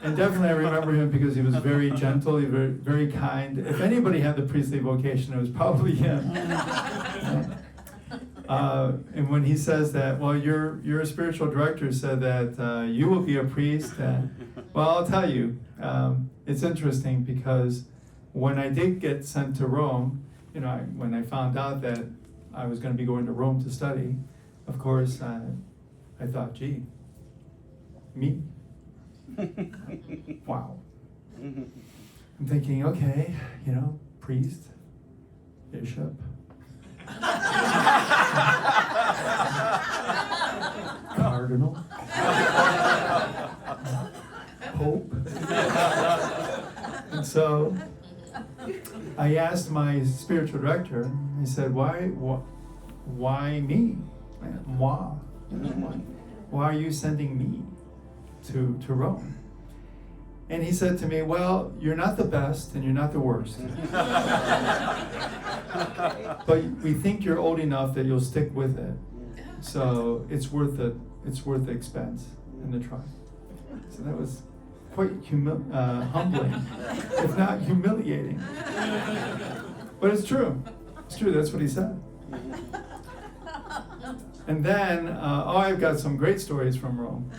And definitely I remember him because he was very gentle, he was very, very kind. If anybody had the priestly vocation, it was probably him. And when he says that, well, your spiritual director said that you will be a priest. Well, I'll tell you, it's interesting because when I did get sent to Rome, when I found out that I was going to be going to Rome to study, of course, I thought, gee, me? Wow. I'm thinking, okay, priest, bishop, cardinal, pope. And so I asked my spiritual director, he said, why me? Moi? Why are you sending me to Rome? And he said to me, well, you're not the best and you're not the worst. But we think you're old enough that you'll stick with it. So it's worth the expense and the try. So that was quite humbling, if not humiliating. But it's true. It's true, that's what he said. And then, I've got some great stories from Rome,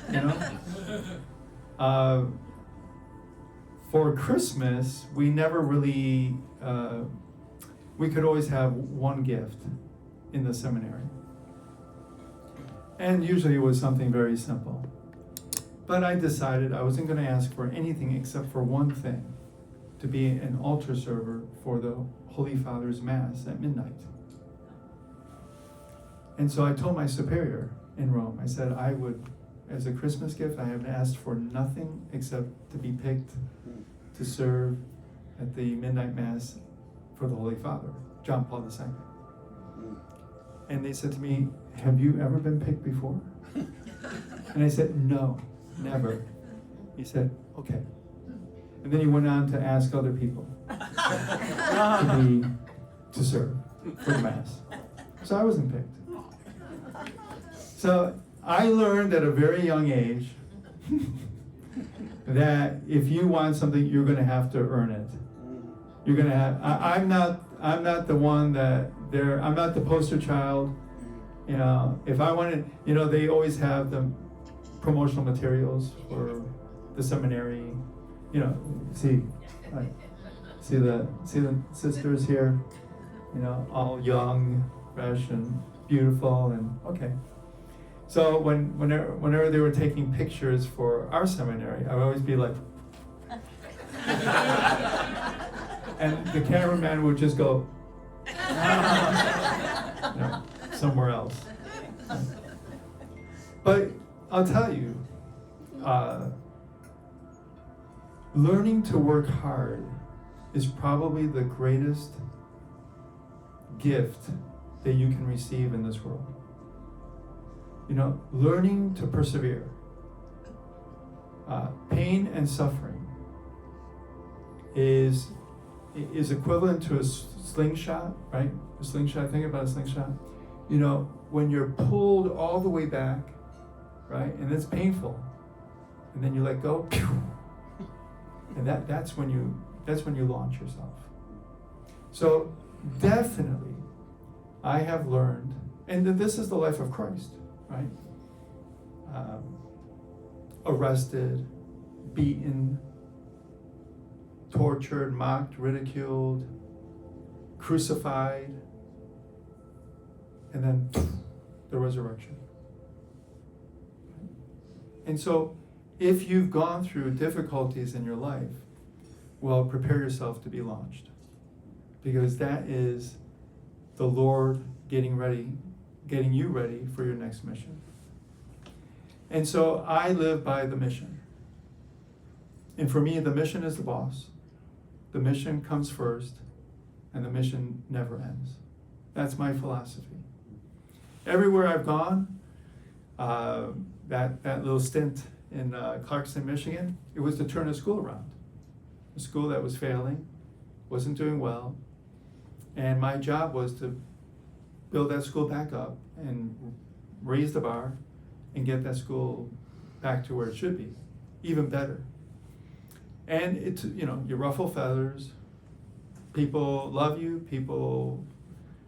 For Christmas, we never really, we could always have one gift in the seminary. And usually it was something very simple. But I decided I wasn't going to ask for anything except for one thing, to be an altar server for the Holy Father's Mass at midnight. And so I told my superior in Rome, I said I would, as a Christmas gift, I have asked for nothing except to be picked to serve at the midnight Mass for the Holy Father, John Paul II. And they said to me, have you ever been picked before? And I said, no, never. He said, okay. And then he went on to ask other people to serve for the Mass. So I wasn't picked. So I learned at a very young age that if you want something, you're going to have to earn it. You're going to have. I'm not the one that I'm not the poster child. If I wanted, they always have the promotional materials for the seminary. See the sisters here. All young, fresh, and beautiful, and okay. So whenever they were taking pictures for our seminary, I would always be like, and the cameraman would just go somewhere else. But I'll tell you, learning to work hard is probably the greatest gift that you can receive in this world. Learning to persevere. Pain and suffering is equivalent to a slingshot, right? A slingshot, think about a slingshot. When you're pulled all the way back, right? And it's painful. And then you let go, pew, and that's when you launch yourself. So definitely, I have learned, and this is the life of Christ, right? Arrested, beaten, tortured, mocked, ridiculed, crucified, and then the resurrection. And so, if you've gone through difficulties in your life, well, prepare yourself to be launched. Because that is the Lord getting you ready for your next mission. And so I live by the mission. And for me, the mission is the boss. The mission comes first, and the mission never ends. That's my philosophy. Everywhere I've gone, that little stint in Clarkston, Michigan, it was to turn a school around. A school that was failing, wasn't doing well, and my job was to build that school back up and raise the bar and get that school back to where it should be, even better. And it's, you ruffle feathers, people love you, people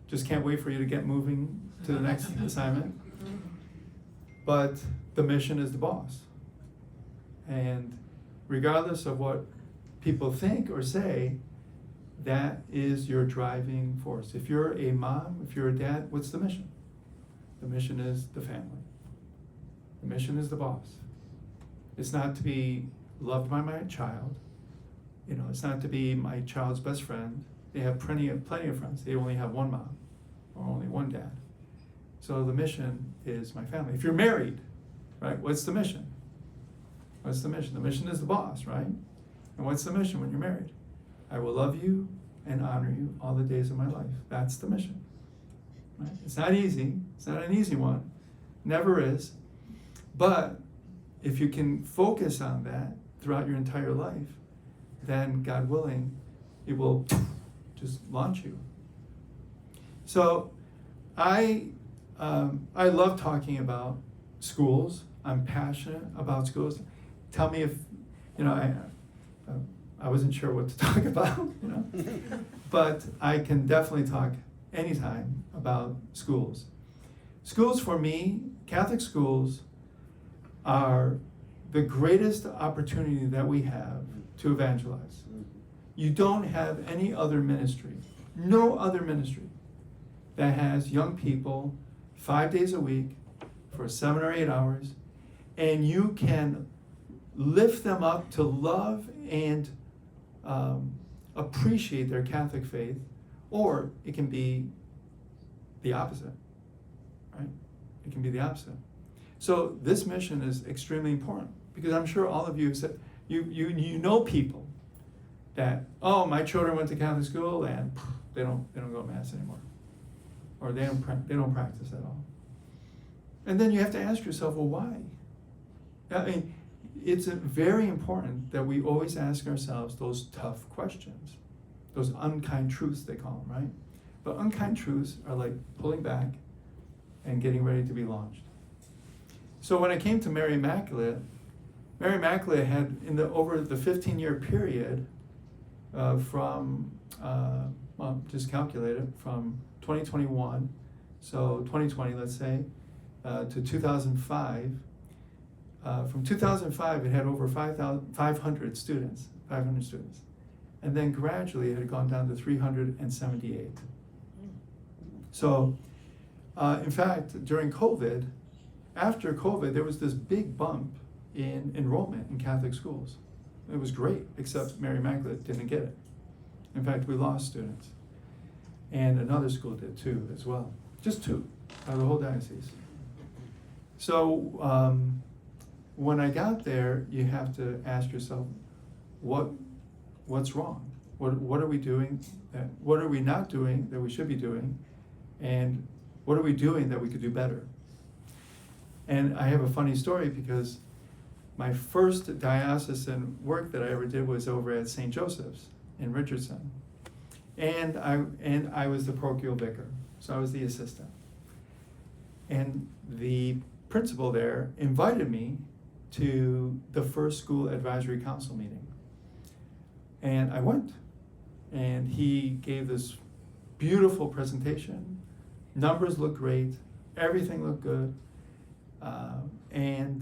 just can't wait for you to get moving to the next assignment. But the mission is the boss. And regardless of what people think or say, that is your driving force. If you're a mom, if you're a dad, what's the mission? The mission is the family. The mission is the boss. It's not to be loved by my child. It's not to be my child's best friend. They have plenty of friends. They only have one mom or only one dad. So the mission is my family. If you're married, right, what's the mission? What's the mission? The mission is the boss, right? And what's the mission when you're married? I will love you and honor you all the days of my life. That's the mission. Right? It's not easy. It's not an easy one. Never is. But if you can focus on that throughout your entire life, then God willing, it will just launch you. So I love talking about schools. I'm passionate about schools. Tell me if, I wasn't sure what to talk about, but I can definitely talk anytime about schools. Schools for me, Catholic schools, are the greatest opportunity that we have to evangelize. You don't have any other ministry, no other ministry, that has young people 5 days a week for 7 or 8 hours, and you can lift them up to love and appreciate their Catholic faith, or it can be the opposite, right? It can be the opposite. So this mission is extremely important, because I'm sure all of you said, you know people that, oh, my children went to Catholic school and they don't go to Mass anymore, or they don't practice at all. And then you have to ask yourself, well, why? I mean, it's very important that we always ask ourselves those tough questions, those unkind truths they call them, right? But unkind truths are like pulling back and getting ready to be launched. So when I came to Mary Immaculate had, over the 15-year period, just calculate it, from 2021, so 2020, let's say, to 2005. From 2005, it had over 500 students, and then gradually it had gone down to 378. So, in fact, during COVID, after COVID, there was this big bump in enrollment in Catholic schools. It was great, except Mary Immaculate didn't get it. In fact, we lost students. And another school did too, as well. Just 2 out of the whole diocese. So when I got there, you have to ask yourself, what's wrong? What are we doing? What are we not doing that we should be doing? And what are we doing that we could do better? And I have a funny story, because my first diocesan work that I ever did was over at St. Joseph's in Richardson. And I was the parochial vicar, so I was the assistant. And the principal there invited me to the first school advisory council meeting. And I went, and he gave this beautiful presentation. Numbers looked great, everything looked good. And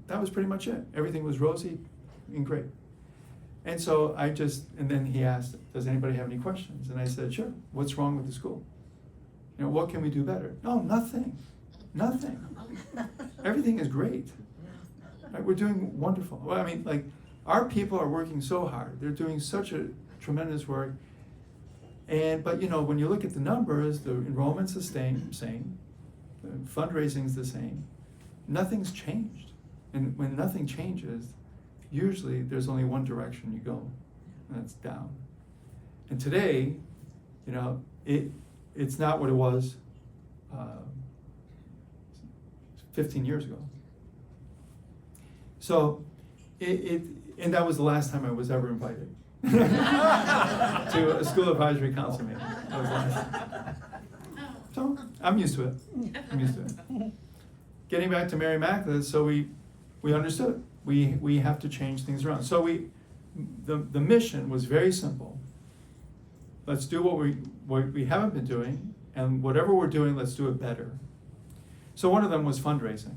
that was pretty much it. Everything was rosy and great. And so and then he asked, does anybody have any questions? And I said, sure, what's wrong with the school? What can we do better? No, nothing. Everything is great. Right? We're doing wonderful. Well, I mean, like, our people are working so hard. They're doing such a tremendous work. But when you look at the numbers, the enrollment's the same, the fundraising's the same. Nothing's changed. And when nothing changes, usually there's only one direction you go, and that's down. And today, it's not what it was 15 years ago. So, and that was the last time I was ever invited to a school advisory council meeting. That was the last time. So I'm used to it. getting back to Mary Immaculate, so we understood it. We have to change things around. So the mission was very simple. Let's do what we haven't been doing, and whatever we're doing, let's do it better. So one of them was fundraising.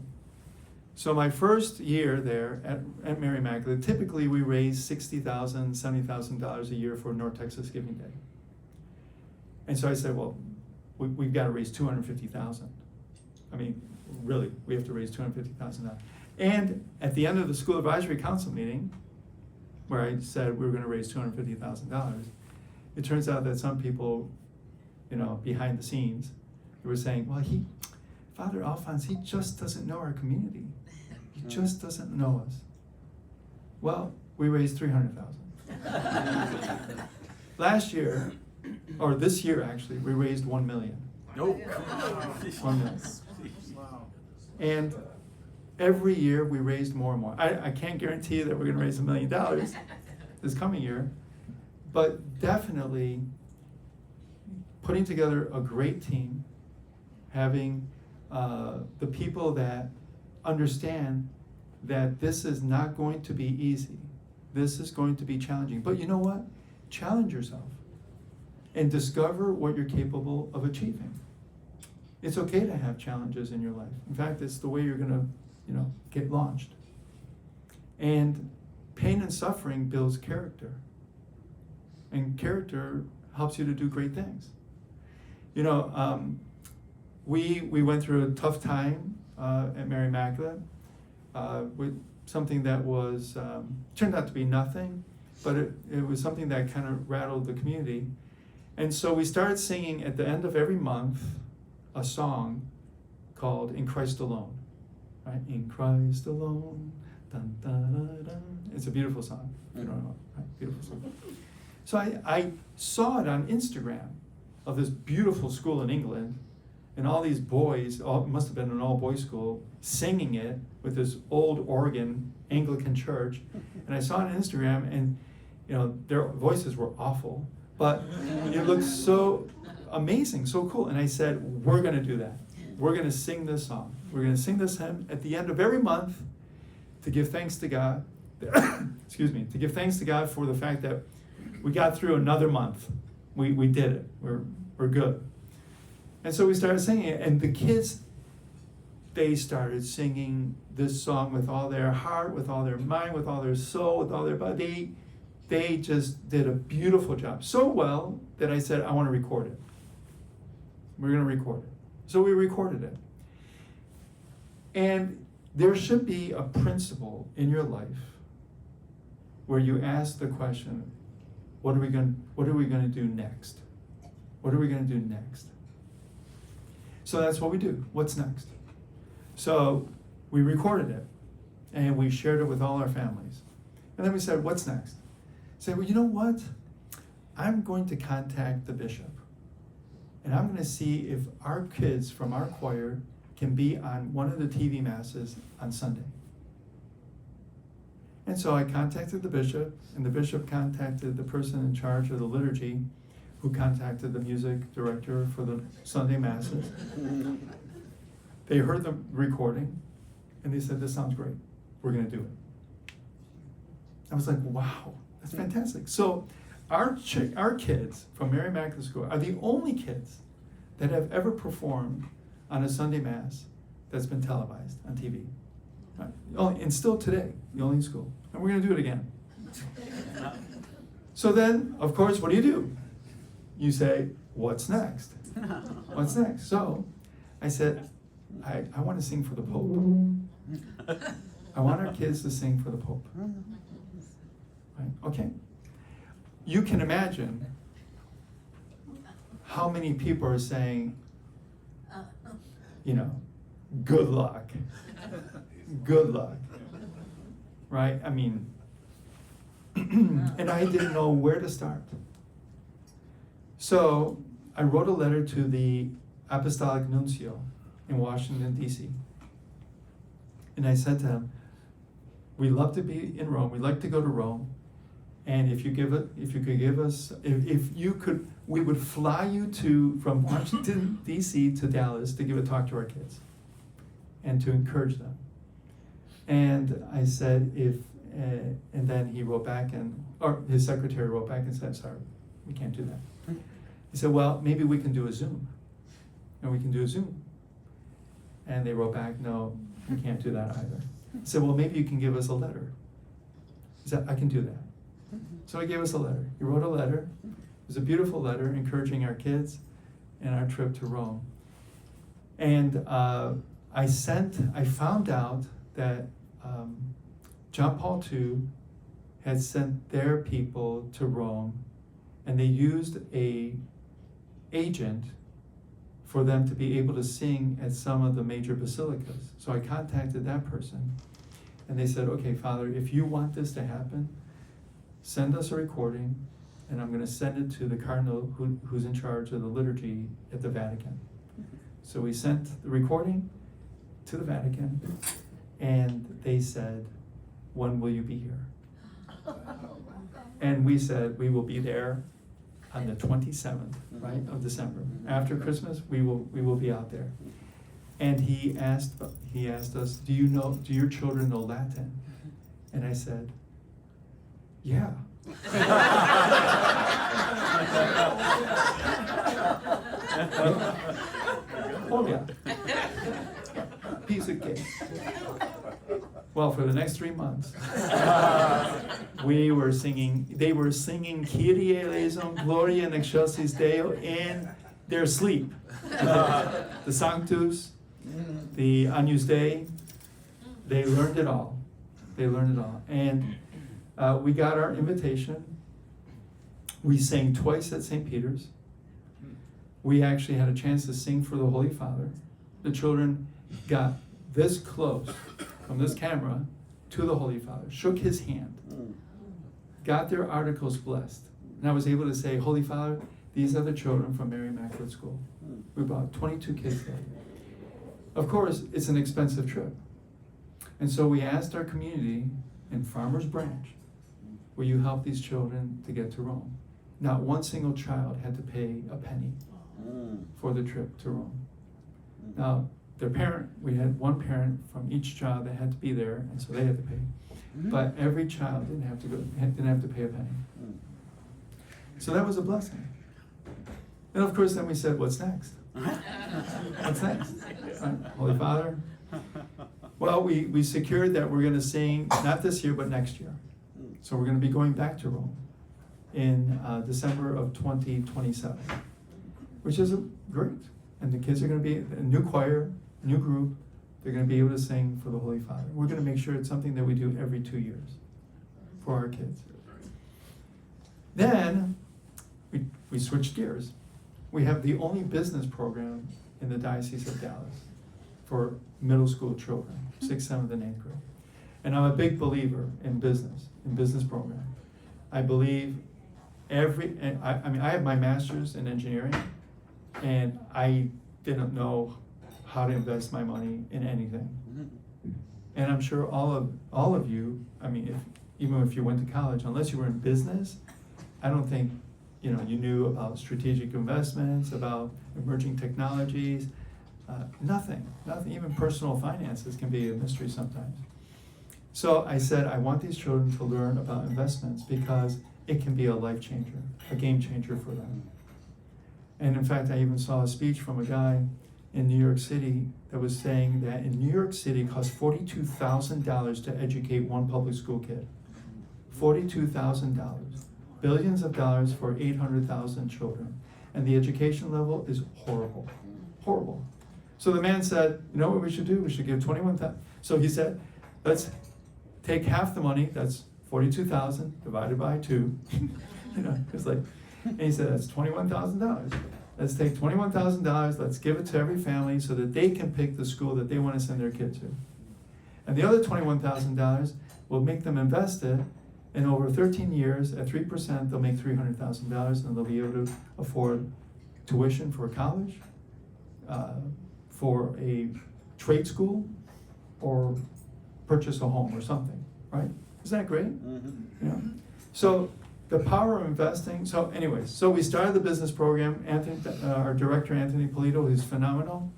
So my first year there at Mary Immaculate, typically we raise $60,000, $70,000 a year for North Texas Giving Day. And so I said, well, we've got to raise $250,000. I mean, really, we have to raise $250,000. And at the end of the School Advisory Council meeting, where I said we were going to raise $250,000, it turns out that some people, behind the scenes, they were saying, well, Father Alfonse, he just doesn't know our community. He just doesn't know us. Well, we raised $300,000. Last year, or this year actually, we raised $1 million. Nope. $1 million. And every year we raised more and more. I can't guarantee that we're going to raise $1 million this coming year, but definitely putting together a great team, having the people that understand that this is not going to be easy. This is going to be challenging. But you know what? Challenge yourself and discover what you're capable of achieving. It's okay to have challenges in your life. In fact, it's the way you're going to, get launched. And pain and suffering builds character. And character helps you to do great things. We went through a tough time at Mary Immaculate with something that was turned out to be nothing, but it was something that kind of rattled the community. And so we started singing at the end of every month a song called "In Christ Alone." Right? In Christ alone, dun, dun, dun, dun. It's a beautiful song. If you don't know, right? Beautiful song. So I saw it on Instagram of this beautiful school in England, and all these boys, it must have been an all-boys school, singing it with this old organ, Anglican church. And I saw it on Instagram, and their voices were awful, but it looked so amazing, so cool. And I said, we're going to do that. We're going to sing this song. We're going to sing this hymn at the end of every month to give thanks to God. Excuse me, to give thanks to God for the fact that we got through another month. We did it. We're good. And so we started singing it, and the kids, they started singing this song with all their heart, with all their mind, with all their soul, with all their body. They just did a beautiful job. So well that I said, I want to record it. We're going to record it. So we recorded it. And there should be a principle in your life where you ask the question, what are we going to do next? What are we going to do next? So that's what we do. What's next? So we recorded it, and we shared it with all our families. And then we said, what's next? Said, well, you know what? I'm going to contact the bishop, and I'm going to see if our kids from our choir can be on one of the TV masses on Sunday. And so I contacted the bishop, and the bishop contacted the person in charge of the liturgy, who contacted the music director for the Sunday masses. They heard the recording, and they said, this sounds great. We're going to do it. I was like, wow, that's fantastic. So our kids from Mary Immaculate School are the only kids that have ever performed on a Sunday Mass that's been televised on TV. Right? And still today, the only school. And we're going to do it again. So then, of course, what do? You say, what's next? What's next? So I said, I want to sing for the Pope. I want our kids to sing for the Pope. Right? Okay. You can imagine how many people are saying, good luck. Good luck. Right? I mean, and I didn't know where to start. So I wrote a letter to the Apostolic Nuncio in Washington, D.C. And I said to him, we'd love to be in Rome. We'd like to go to Rome. And if you could, we would fly you from Washington, D.C. to Dallas to give a talk to our kids. and to encourage them. And I said, and then he wrote back, or his secretary wrote back and said, sorry, we can't do that. He said, well, maybe we can do a Zoom. And we can do a Zoom. And they wrote back, no, we can't do that either. He said, well, maybe you can give us a letter. He said, I can do that. So he gave us a letter. He wrote a letter. It was a beautiful letter encouraging our kids and our trip to Rome. And I found out that John Paul II had sent their people to Rome, and they used a agent for them to be able to sing at some of the major basilicas. So I contacted that person, and they said, okay, Father, if you want this to happen, send us a recording, and I'm going to send it to the cardinal who's in charge of the liturgy at the Vatican. So we sent the recording to the Vatican, and they said, when will you be here? And we said, we will be there on the 27th, right, of December. After Christmas, we will be out there. And he asked us, do your children know Latin? And I said, yeah. Oh yeah. Piece of cake. Well, for the next 3 months, they were singing Kyrie eleison, Gloria in excelsis Deo in their sleep. The Sanctus, the Agnus Dei, they learned it all. And we got our invitation. We sang twice at St. Peter's. We actually had a chance to sing for the Holy Father. The children got this close from this camera to the Holy Father, shook his hand, got their articles blessed. And I was able to say, Holy Father, these are the children from Mary Immaculate School. We brought 22 kids there. Of course, it's an expensive trip. And so we asked our community in Farmers Branch, will you help these children to get to Rome? Not one single child had to pay a penny for the trip to Rome. Now, we had one parent from each child that had to be there, and so they had to pay. But every child didn't have to pay a penny. So that was a blessing. And of course, then we said, what's next? What's next? Holy Father? Well, we secured that we're going to sing, not this year, but next year. So we're going to be going back to Rome in December of 2027, which is great. And the kids are going to be a new choir, new group. They're going to be able to sing for the Holy Father. We're going to make sure it's something that we do every 2 years for our kids. Then we switched gears. We have the only business program in the Diocese of Dallas for middle school children, 6th, 7th, and 8th grade. And I'm a big believer in business program. I believe I have my master's in engineering, and I didn't know how to invest my money in anything. And I'm sure all of you, even if you went to college, unless you were in business, I don't think you knew about strategic investments, about emerging technologies, nothing. Even personal finances can be a mystery sometimes. So I said, I want these children to learn about investments because it can be a life changer, a game changer for them. And in fact, I even saw a speech from a guy in New York City that was saying that in New York City it costs $42,000 to educate one public school kid. $42,000. Billions of dollars for 800,000 children. And the education level is horrible. Horrible. So the man said, you know what we should do? We should give 21,000. So he said, let's take half the money, that's 42,000 divided by 2. It's like, and he said, that's $21,000. Let's take $21,000, let's give it to every family so that they can pick the school that they want to send their kid to. And the other $21,000 will make them invest it, and over 13 years, at 3%, they'll make $300,000, and they'll be able to afford tuition for college, for a trade school, or purchase a home or something, right? Isn't that great? Mm-hmm. Yeah. So the power of investing. So anyways, so we started the business program. Anthony, our director, Anthony Polito, who's phenomenal.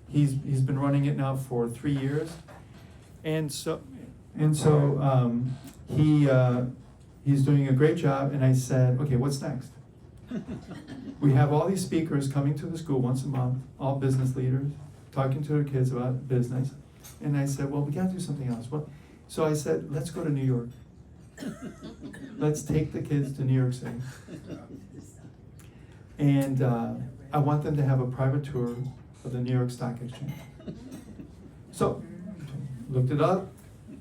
he's been running it now for 3 years, and so he's doing a great job. And I said, okay, what's next? We have all these speakers coming to the school once a month, all business leaders, talking to their kids about business. And I said, well, we got to do something else. Well, so I said, let's go to New York. Let's take the kids to New York City. And I want them to have a private tour of the New York Stock Exchange. So, looked it up.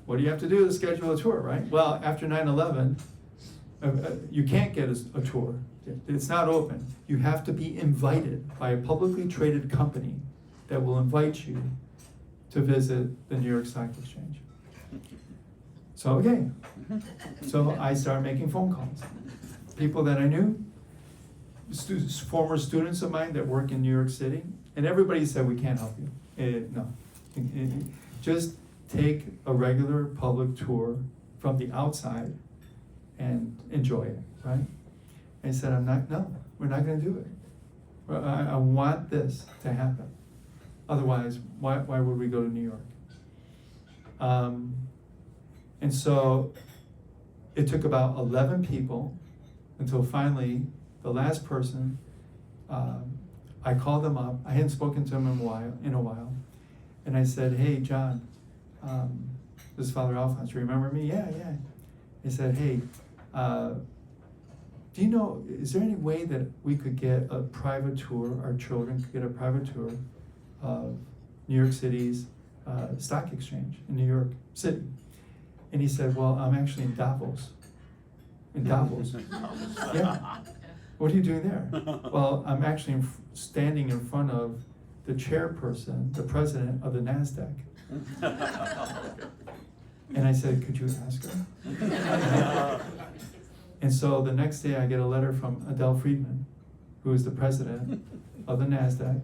What do you have to do to schedule a tour, right? Well, after 9/11, you can't get a tour. It's not open. You have to be invited by a publicly traded company that will invite you to visit the New York Stock Exchange. So, okay. So I started making phone calls. People that I knew, former students of mine that work in New York City, and everybody said, we can't help you. No. Just take a regular public tour from the outside and enjoy it, right? I said, we're not going to do it. I want this to happen. Otherwise, why would we go to New York? And so it took about 11 people until finally the last person, I called them up. I hadn't spoken to them in a while. And I said, hey, John, this is Father Alfonse. Remember me? Yeah. I said, hey, do you know, is there any way that we could get a private tour, our children could get a private tour of New York City's stock exchange in New York City? And he said, well, I'm actually in Davos. In Davos. Yeah. What are you doing there? Well, I'm actually standing in front of the chairperson, the president of the NASDAQ. And I said, could you ask her? And so the next day I get a letter from Adele Friedman, who is the president of the NASDAQ,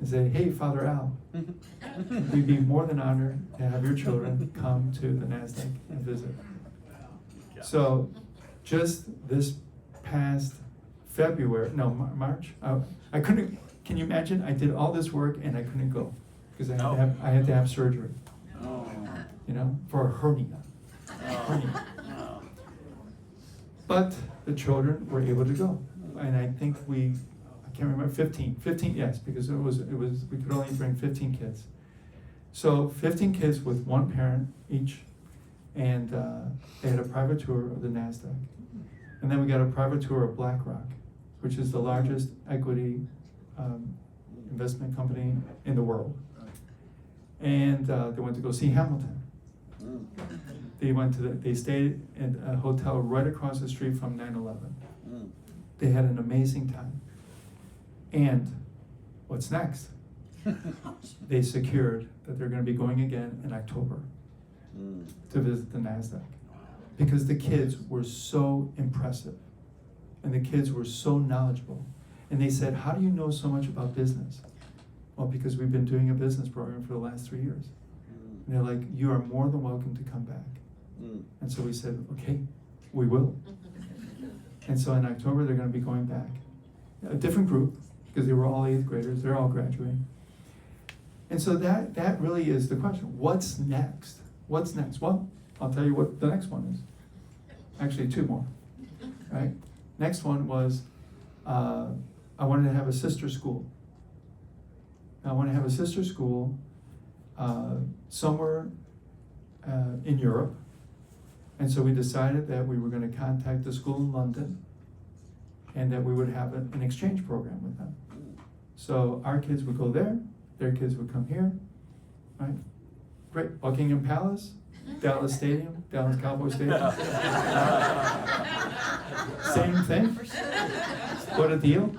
and say, hey, Father Al, we'd be more than honored to have your children come to the NASDAQ and visit. So just this past March, I couldn't, can you imagine? I did all this work and I couldn't go because I had to have surgery, for a hernia. But the children were able to go. And I think I can't remember, 15, yes, because it was we could only bring 15 kids. So 15 kids with one parent each, and they had a private tour of the NASDAQ. And then we got a private tour of BlackRock, which is the largest equity investment company in the world. And they went to go see Hamilton. They stayed in a hotel right across the street from 9/11. They had an amazing time. And what's next? They secured that they're going to be going again in October to visit the NASDAQ. Because the kids were so impressive. And the kids were so knowledgeable. And they said, how do you know so much about business? Well, because we've been doing a business program for the last 3 years. And they're like, you are more than welcome to come back. And so we said, okay, we will. And so in October, they're going to be going back. A different group, because they were all 8th graders. They're all graduating. And so that really is the question. What's next? What's next? Well, I'll tell you what the next one is. Actually, 2 more. Right? Next one was, I wanted to have a sister school. I want to have a sister school somewhere in Europe. And so we decided that we were going to contact the school in London and that we would have an exchange program with them. So our kids would go there, their kids would come here, right? Great. Buckingham Palace, Dallas Stadium, Dallas Cowboy Stadium. Same thing. What a deal.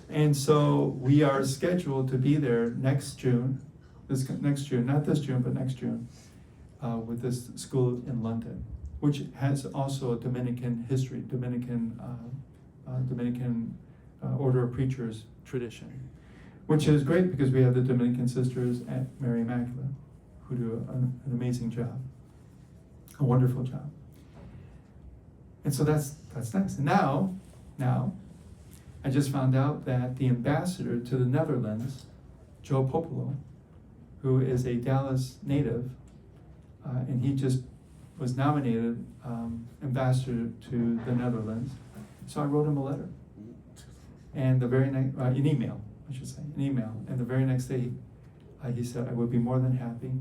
And so we are scheduled to be there next June, not this June, but next June, with this school in London, which has also a Dominican history, Dominican Order of Preachers tradition, which is great because we have the Dominican sisters at Mary Immaculate, who do an amazing job, a wonderful job. And so that's next. And now, I just found out that the ambassador to the Netherlands Joe Popolo, who is a Dallas native, and he just was nominated ambassador to the Netherlands. So I wrote him a letter, and the very next, an email, I should say, an email. And the very next day, he said, I would be more than happy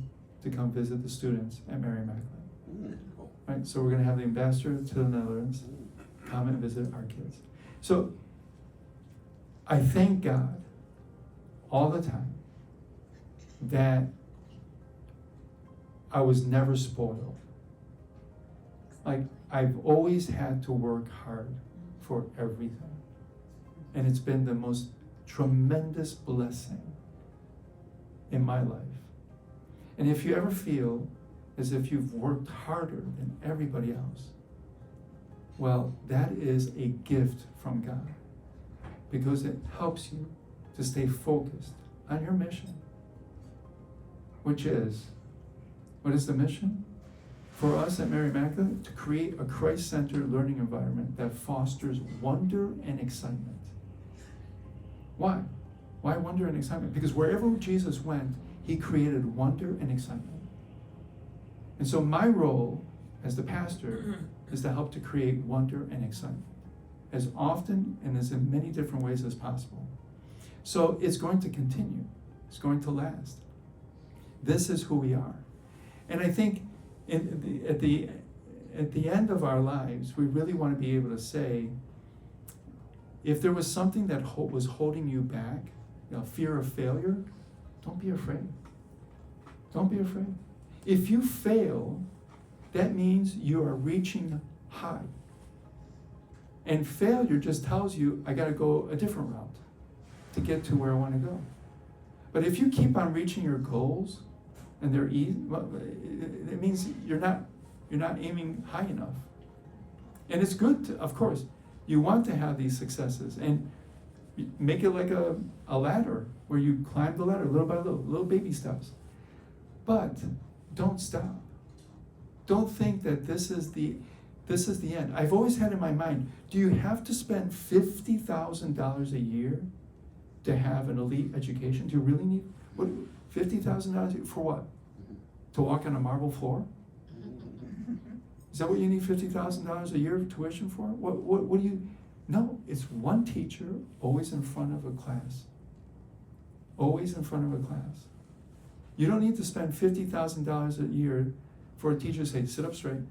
to come visit the students at Mary Immaculate. Right, so we're going to have the ambassador to the Netherlands come and visit our kids. So I thank God all the time that I was never spoiled. Like, I've always had to work hard for everything. And it's been the most tremendous blessing in my life. And if you ever feel as if you've worked harder than everybody else, well, that is a gift from God, because it helps you to stay focused on your mission, which is, what is the mission? For us at Mary Immaculate, to create a Christ-centered learning environment that fosters wonder and excitement. Why? Why wonder and excitement? Because wherever Jesus went, he created wonder and excitement. And so my role as the pastor is to help to create wonder and excitement as often and as in many different ways as possible. So it's going to continue. It's going to last. This is who we are. And I think at the end of our lives, we really want to be able to say, if there was something that was holding you back, fear of failure, don't be afraid. Don't be afraid. If you fail, that means you are reaching high. And failure just tells you, I got to go a different route to get to where I want to go. But if you keep on reaching your goals, and they're easy, well, it means you're not aiming high enough. And it's good to, of course, you want to have these successes, and make it like a ladder where you climb the ladder little by little baby steps. But don't stop. Don't think that this is the end. I've always had in my mind, do you have to spend $50,000 a year to have an elite education? Do you really need what? $50,000 for what? To walk on a marble floor? Is that what you need $50,000 a year of tuition for? What do you? No, it's one teacher always in front of a class. Always in front of a class. You don't need to spend $50,000 a year for a teacher to say, sit up straight,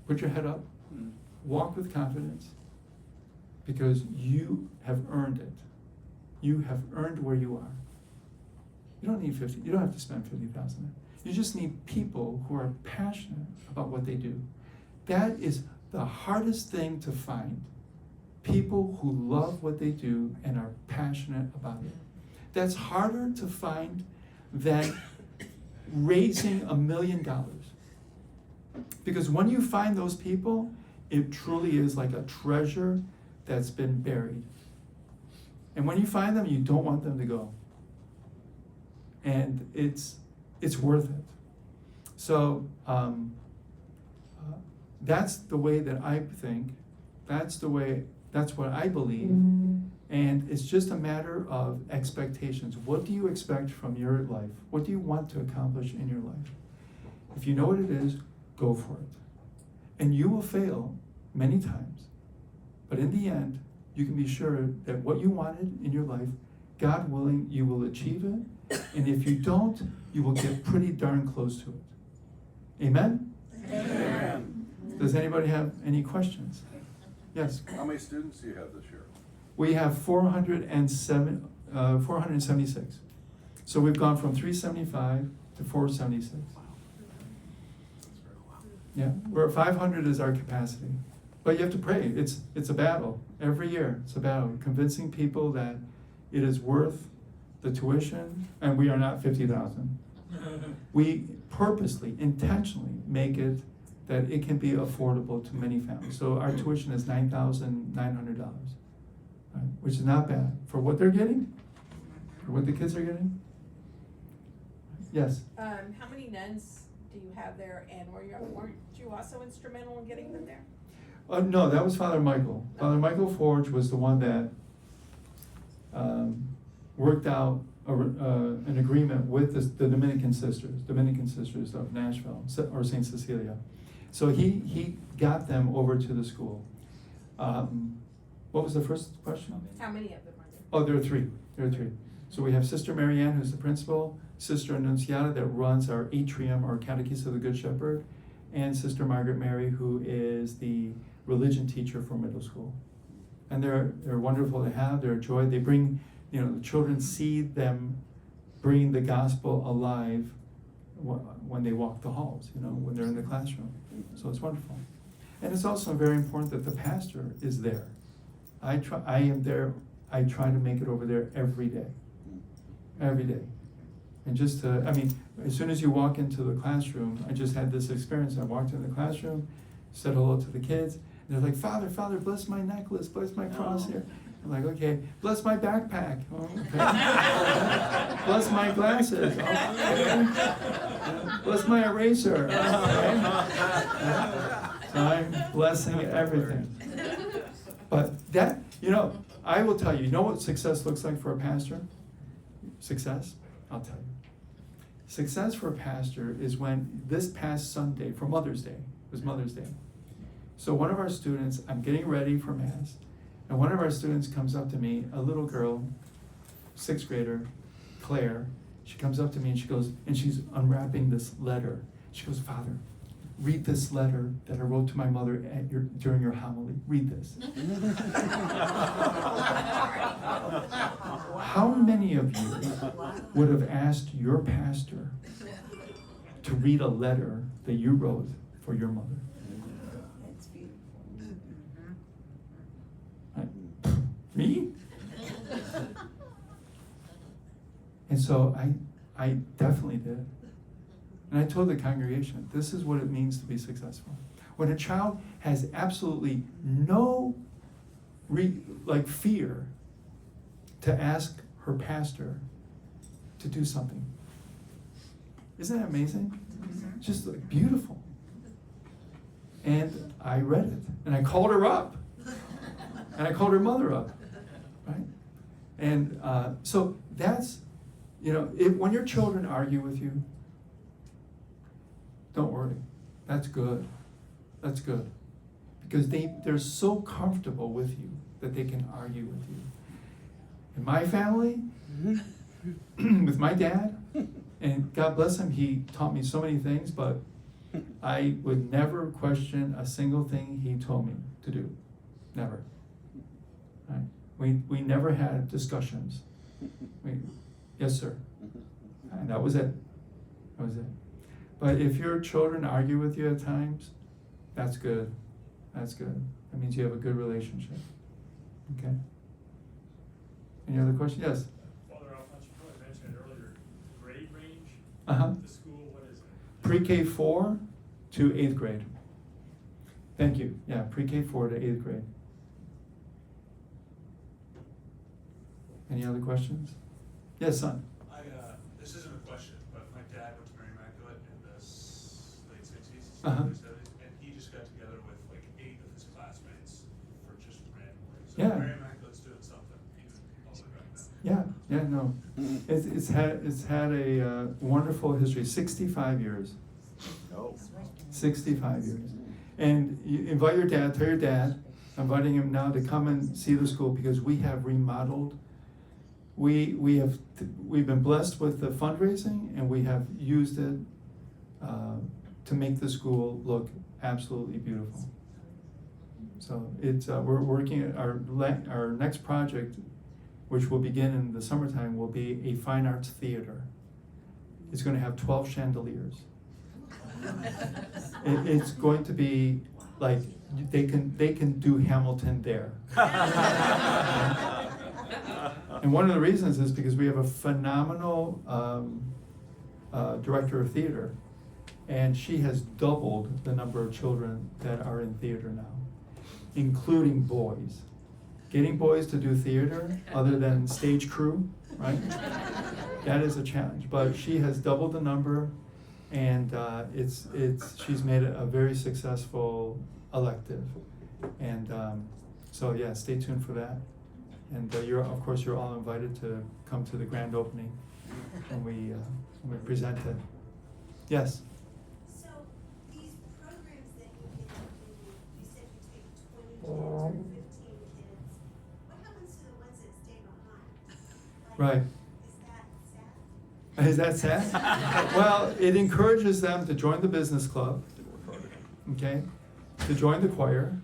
put your head up, walk with confidence, because you have earned it. You have earned where you are. You don't need you don't have to spend $50,000. You just need people who are passionate about what they do. That is the hardest thing to find. People who love what they do and are passionate about it. That's harder to find than raising $1 million. Because when you find those people, it truly is like a treasure that's been buried. And when you find them, you don't want them to go. And it's worth it. So that's the way that I think. That's what I believe. And it's just a matter of expectations. What do you expect from your life? What do you want to accomplish in your life? If you know what it is, go for it. And you will fail many times. But in the end, you can be sure that what you wanted in your life, God willing, you will achieve it. And if you don't, you will get pretty darn close to it. Amen? Amen. Does anybody have any questions? Yes? How many students do you have this year? We have 476. So we've gone from 375 to 476. Yeah, where 500 is our capacity. But you have to pray. It's a battle. Every year, it's a battle. Convincing people that it is worth the tuition, and we are not 50,000. We purposely, intentionally make it that it can be affordable to many families. So our tuition is $9,900, right? Which is not bad for what they're getting, for what the kids are getting. Yes? How many nuns do you have there, and weren't you also instrumental in getting them there? No, that was Father Michael. Father Michael Forge was the one that worked out an agreement with the Dominican Sisters of Nashville, or St. Cecilia. So he got them over to the school. What was the first question? How many of them are there? Oh, there are three. So we have Sister Marianne, who's the principal, Sister Annunciata, that runs our atrium, or Catechism of the Good Shepherd, and Sister Margaret Mary, who is the religion teacher for middle school. And they're wonderful to have. They're a joy. They bring, the children see them bring the gospel alive when they walk the halls, when they're in the classroom. So it's wonderful. And it's also very important that the pastor is there. I am there. I try to make it over there every day. And just as soon as you walk into the classroom, I just had this experience. I walked into the classroom, said hello to the kids, and they're like, Father, bless my necklace, bless my cross here. I'm like, okay, bless my backpack. Oh, okay. Bless my glasses. Okay. Bless my eraser. Okay. So I'm blessing everything. But that, I will tell you, what success looks like for a pastor? Success? I'll tell you. Success for a pastor is when this past Sunday, for Mother's Day, it was Mother's Day. So one of our students, I'm getting ready for Mass, and one of our students comes up to me, a little girl, 6th grader, Claire. She comes up to me and she goes, and she's unwrapping this letter. She goes, Father, read this letter that I wrote to my mother during your homily. Read this. How many of you would have asked your pastor to read a letter that you wrote for your mother? That's beautiful. Me? And so I definitely did. And I told the congregation, this is what it means to be successful. When a child has absolutely no fear to ask her pastor to do something. Isn't that amazing? Mm-hmm. Just beautiful. And I read it, and I called her up, and I called her mother up, right? And so that's, when your children argue with you, don't worry. That's good. That's good. Because they're so comfortable with you that they can argue with you. In my family, with my dad, and God bless him, he taught me so many things, but I would never question a single thing he told me to do. Never. Right? We never had discussions. Yes, sir. And that was it. That was it. But if your children argue with you at times, that's good. That's good. That means you have a good relationship. Okay? Any other questions? Yes? Father Alfonse, you probably mentioned it earlier, grade range Uh-huh. the school, what is it? Pre-K 4 to 8th grade. Thank you. Yeah, Pre-K 4 to 8th grade. Any other questions? Yes, son. This isn't a question, but my dad went to Mary Immaculate in the late 60s, Uh-huh. early 70s, and he just got together with like 8 of his classmates for just randomly. So Yeah. Mary Immaculate's doing something, even public right now. Yeah, no. It's had a wonderful history. 65 years. No. 65 years. And you invite your dad, tell your dad, I'm inviting him now to come and see the school because we have remodeled. We've been blessed with the fundraising, and we have used it to make the school look absolutely beautiful. So it's we're working at our next project, which will begin in the summertime, will be a fine arts theater. It's going to have 12 chandeliers. It's going to be like they can do Hamilton there. And one of the reasons is because we have a phenomenal director of theater, and she has doubled the number of children that are in theater now, including boys. Getting boys to do theater other than stage crew, right? That is a challenge. But she has doubled the number, and she's made it a very successful elective. And so yeah, stay tuned for that. And of course, you're all invited to come to the grand opening when we present it. Yes? So these programs that you get to do, you said you take 20 kids or 15 kids. What happens to the ones that stay behind? Right. Is that sad? Is that sad? Well, it encourages them to join the business club, okay, to join the choir,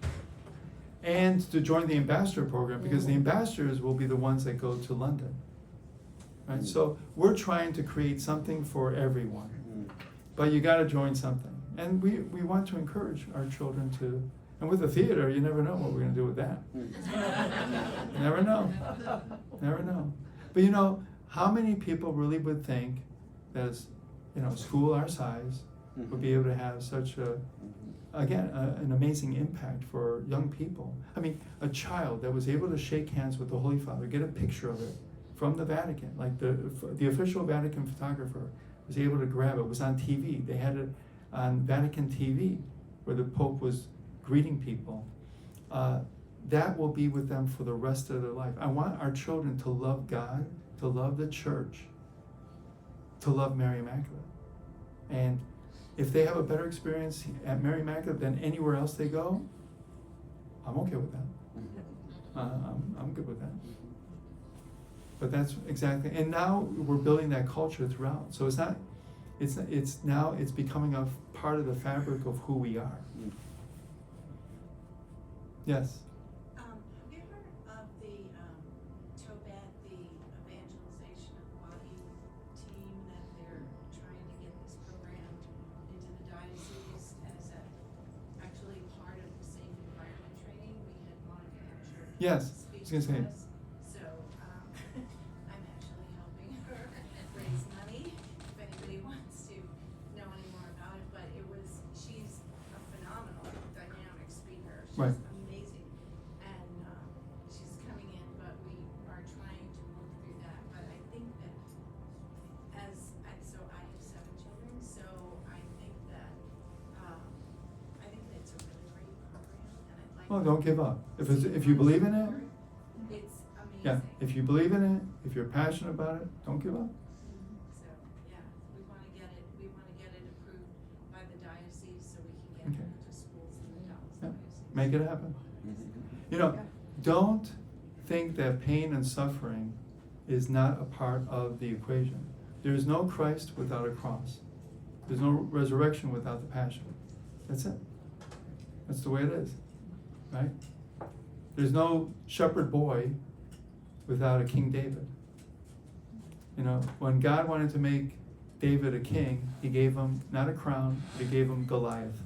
and to join the ambassador program, because the ambassadors will be the ones that go to London. Right? So we're trying to create something for everyone, but you got to join something. And we want to encourage our children to, and with the theater, you never know what we're going to do with that. You never know. Never know. But you know, how many people really would think that, a school our size would be able to have such an amazing impact for young people? I mean, a child that was able to shake hands with the Holy Father, get a picture of it from the Vatican, like the official Vatican photographer was able to grab it, was on TV. They had it on Vatican TV where the Pope was greeting people. That will be with them for the rest of their life. I want our children to love God, to love the church, to love Mary Immaculate. And if they have a better experience at Mary Immaculate than anywhere else they go, I'm okay with that. I'm good with that. But that's exactly, and now we're building that culture throughout. So it's becoming a part of the fabric of who we are. Yes. Have you heard of the TOBAT, the evangelization of the body team, that they're trying to get this program into the diocese as actually part of the safe environment training? We had Monica Hampshire Yes, I speak was gonna say. to us. So I'm actually helping her raise money if anybody wants to know any more about it. But she's a phenomenal, dynamic speaker. She's Right. amazing. And she's coming in, but we are trying to work through that. But I think that so I have 7 children, so I think that it's a really great program, and I'd like. Well, don't give up. If you believe in it, It's amazing. yeah. If you believe in it, if you're passionate about it, don't give up. So, yeah, we wanna get it approved by the diocese so we can get Okay. it into schools in the Yeah. diocese. Make it happen. Don't think that pain and suffering is not a part of the equation. There's no Christ without a cross. There's no resurrection without the passion. That's it. That's the way it is, right? There's no shepherd boy without a King David. When God wanted to make David a king, he gave him not a crown, but he gave him Goliath.